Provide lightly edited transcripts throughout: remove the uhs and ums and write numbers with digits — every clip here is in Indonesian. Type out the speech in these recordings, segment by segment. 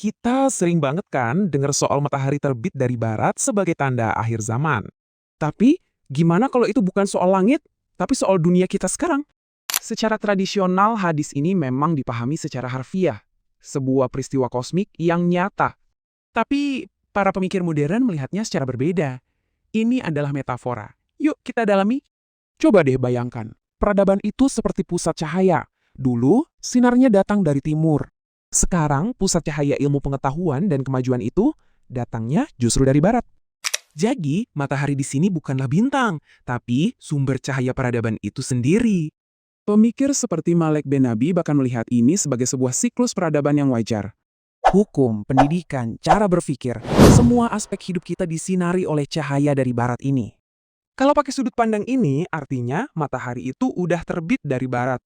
Kita sering banget kan dengar soal matahari terbit dari barat sebagai tanda akhir zaman. Tapi, gimana kalau itu bukan soal langit, tapi soal dunia kita sekarang? Secara tradisional, hadis ini memang dipahami secara harfiah. Sebuah peristiwa kosmik yang nyata. Tapi, para pemikir modern melihatnya secara berbeda. Ini adalah metafora. Yuk kita dalami. Coba deh bayangkan, peradaban itu seperti pusat cahaya. Dulu, sinarnya datang dari timur. Sekarang, pusat cahaya ilmu pengetahuan dan kemajuan itu datangnya justru dari barat. Jadi, matahari di sini bukanlah bintang, tapi sumber cahaya peradaban itu sendiri. Pemikir seperti Malik bin Nabi bahkan melihat ini sebagai sebuah siklus peradaban yang wajar. Hukum, pendidikan, cara berpikir, semua aspek hidup kita disinari oleh cahaya dari barat ini. Kalau pakai sudut pandang ini, artinya matahari itu udah terbit dari barat.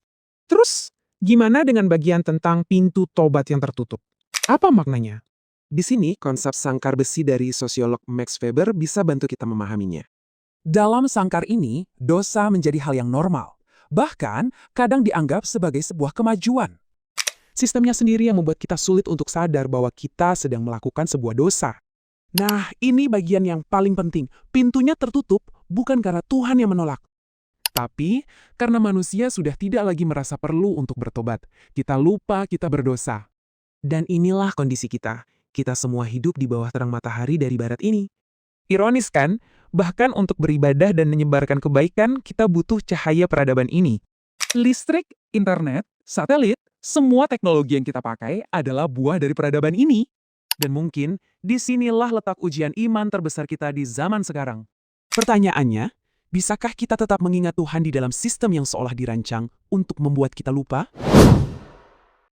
Terus, gimana dengan bagian tentang pintu tobat yang tertutup? Apa maknanya? Di sini, konsep sangkar besi dari sosiolog Max Weber bisa bantu kita memahaminya. Dalam sangkar ini, dosa menjadi hal yang normal. Bahkan, kadang dianggap sebagai sebuah kemajuan. Sistemnya sendiri yang membuat kita sulit untuk sadar bahwa kita sedang melakukan sebuah dosa. Nah, ini bagian yang paling penting. Pintunya tertutup bukan karena Tuhan yang menolak, tapi karena manusia sudah tidak lagi merasa perlu untuk bertobat. Kita lupa kita berdosa. Dan inilah kondisi kita. Kita semua hidup di bawah terang matahari dari barat ini. Ironis kan? Bahkan untuk beribadah dan menyebarkan kebaikan, kita butuh cahaya peradaban ini. Listrik, internet, satelit, semua teknologi yang kita pakai adalah buah dari peradaban ini. Dan mungkin, disinilah letak ujian iman terbesar kita di zaman sekarang. Pertanyaannya, bisakah kita tetap mengingat Tuhan di dalam sistem yang seolah dirancang untuk membuat kita lupa?